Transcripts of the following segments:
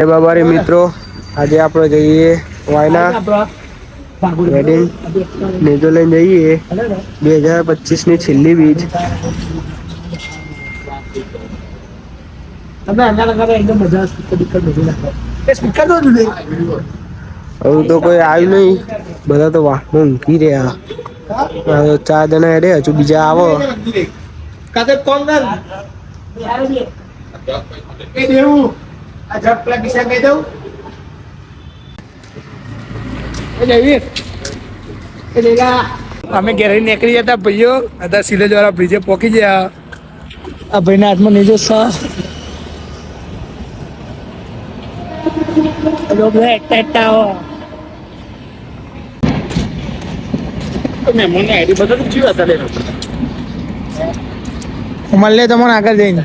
જય બાબારી મિત્રો, આજે આપણે જઈએ વાયના વેડિંગ ન્યુઝીલેન્ડ જઈએ 2025 ની છેલ્લી બીજ. હવે તો કોઈ આવ્યું નહીં, બધા તો વાહમાં ઊંઘી રહ્યા. 4 જણા હેડે, હજુ બીજા આવો. અમે ઘેર નીકળી જતા ભાઈઓ, અત્યારે સિલેજ વાળા બ્રિજે પહોંચી ગયા. આ ભાઈના હાથમાં નીચે સા મળે તમને આગળ જઈને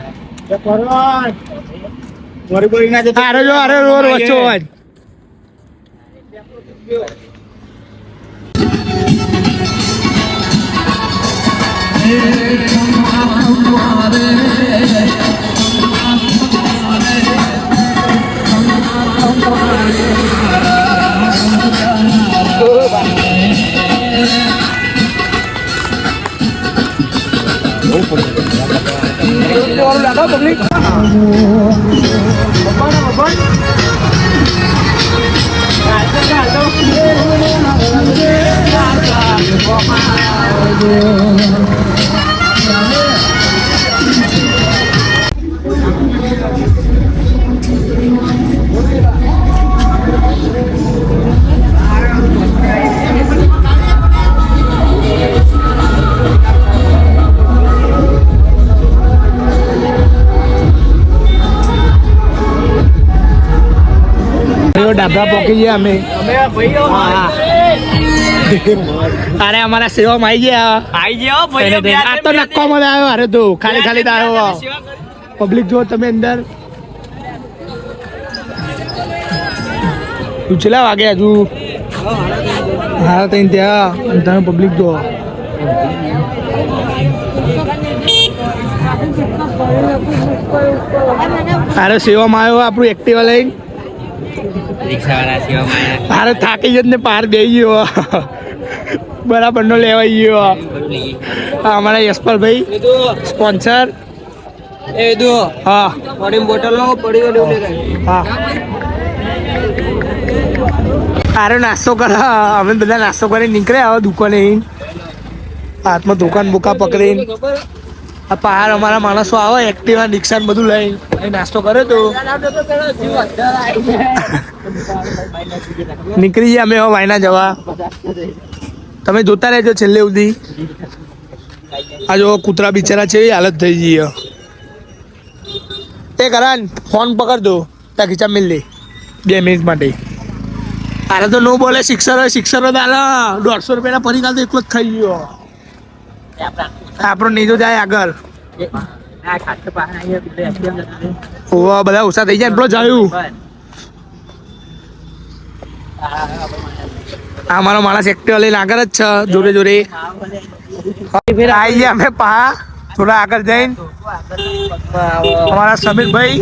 ડાબરા પોકી ગયા અમે. અરે અમારા સેવામાં આવી ગયા. આ તો નક્કો મને આવ્યો. અરે તો ખાલી ખાલી તો આવ્યો. પબ્લિક જો તમે અંદર છેલ્લા વાગે હજુ હા તઈ ત્યાં તમે પબ્લિક જો. અરે સેવામાં આવ્યો આપણું એક્ટિવા લઈને. અરે થાકી જત ને પાર બે ગયો બરાબર નો લેવાઈ ગયો. અમારા યશપાલભાઈ સ્પોન્સર અરે નાસ્તો કર. અમે બધા નાસ્તો કરી નીકળ્યા હવે દુકાને. હાથમાં દુકાન બુકા પકડીને આ પહાડ અમારા માણસો આવે એક્ટિવા રિક્ષા બધું લઈ નાસ્તો કરે તો નીકળી ગયા અમે હવે વાયના જવા. તમે જોતા રહેજો છેલ્લે સુધી. આ જો કૂતરા બિચારા છે એ હાલત થઈ ગઈ. એ કરાન ફોન પકડ દો ત્યાં ખીચા મિલ લે 2 મિનિટ માટે. અરે તો નો બોલે શિક્ષરો દાલા 150 રૂપિયાના પરિણામ તો એકલો જ ખાઈ ગયો. આપણો નીચો જાય આગળ. બધા ઓછા થઈ જાય એટલો જાયું. અમારો માણસ એક્ટિવા લઈને આગળ જ છે જોડે જોડે. આવી ગયા અમે પા થોડા આગળ જઈને. અમારા સમીરભાઈ,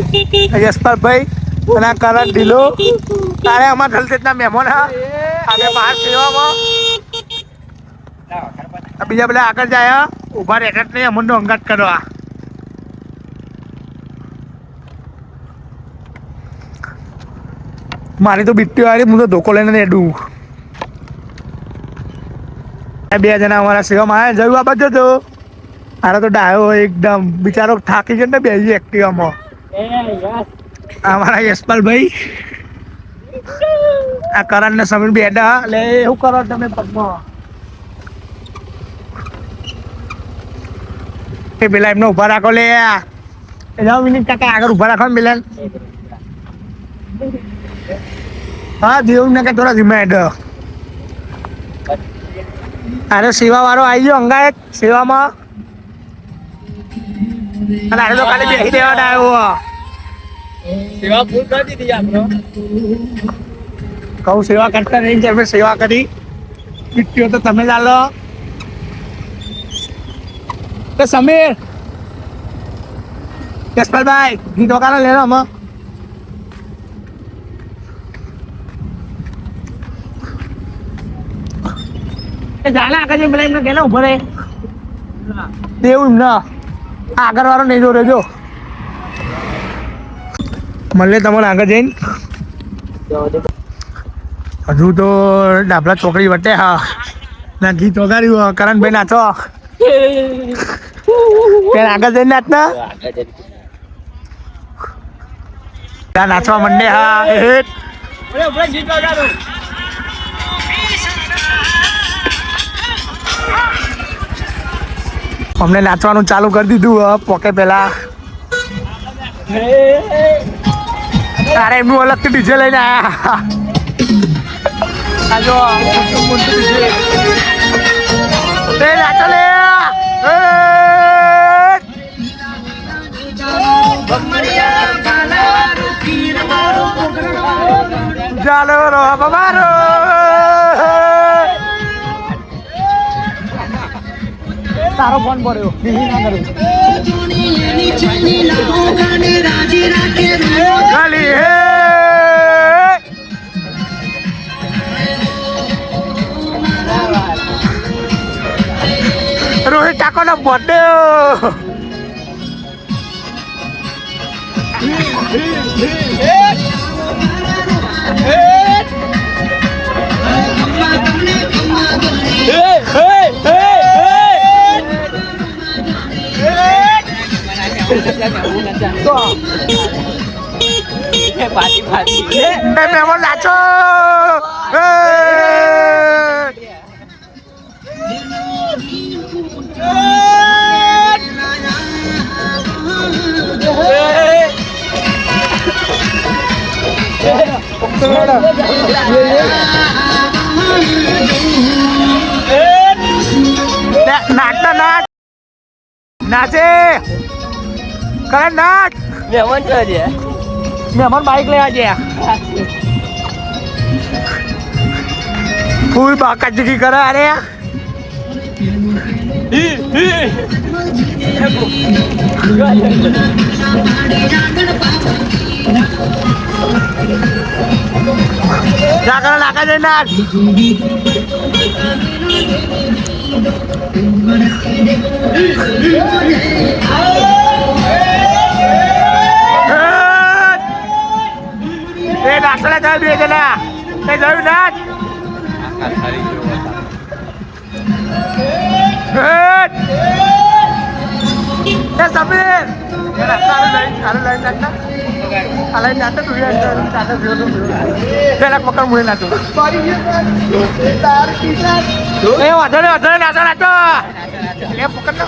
યશપાલભાઈ અને કરણ ઢીલો. તારે અમારા ઢલતેજના મહેમાન અમે બહાર સેવામાં. બીજા બધા આગળ જાય ઉભા રહેતા જ નહીં અમને અંગાત કરવા. મારી તો બીટી વાળી હું તો ધોકો લઈને એડું. 2 જણા અમારા સેવામાં આવ્યા. જયું આ બાજુ તો આરે તો ડાયો એકદમ બિચારો થાકી ગયો ને બેસી એક્ટિવામાં. અમારા યશપાલભાઈ આ કરણ ને સમીર બેડા એટલે એવું કરો તમે પગમાં. પેલા એમને ઉભા રાખો લે. 9 મિનિટ કાકા આગળ ઉભા રાખો ને પેલા. હા દેવું ને કે થોડા ધીમા હેડ. અરે સેવા વાળો આવી ગયો અંગાત સેવામાં. અને અરે તો ખાલી બેસી દેવા આવ્યો. સેવા ફૂલ કરી દીધી આપણો. કહું સેવા કરતા નહીં અમે સેવા કરી. પીટીઓ તો તમે ચાલો. તો સમીર યશપાલભાઈ ગીત વગાડો લેનો આમાં. ચાલે આગળ જઈને પેલા એમને કેને ઉભો રહે એવું ના આગળ વાળો નહીં જો રેજો મળે તમારે આગળ જઈને હજુ તો ડાબલા ચોકડી વટે હા ના ગીત વગાડ્યું કરણભાઈ નાચો ત્યાં આગળ જઈને નાચના ત્યાં નાચવા મંડે હા ગીત વગાડું અમને નાચવાનું ચાલુ કરી દીધું પોકે પેલા તારે એમનું અલગથી ડીજે લઈને આયા નાચો લે ચાલો રો બારો તારો ફોન પડ્યો ખાલી હે રોહિત ટાકો નો બર્થડે મહેમાન નાચો નાચના નાચ નાચે કરે નાચ મહેમાન છે જે મહેમાન બાઈક લેવા ગયા ફૂલ બાકા ચીકી કરે અરે જાગરણ નાખા જાય નાચ એ નાચલા જાય બે જણા તે જોયું નાચ સમીર પેલા પકડ મુએ નાચો એ વાંધો નાચો નાચો એ પકડ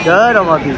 જય રમાપીર.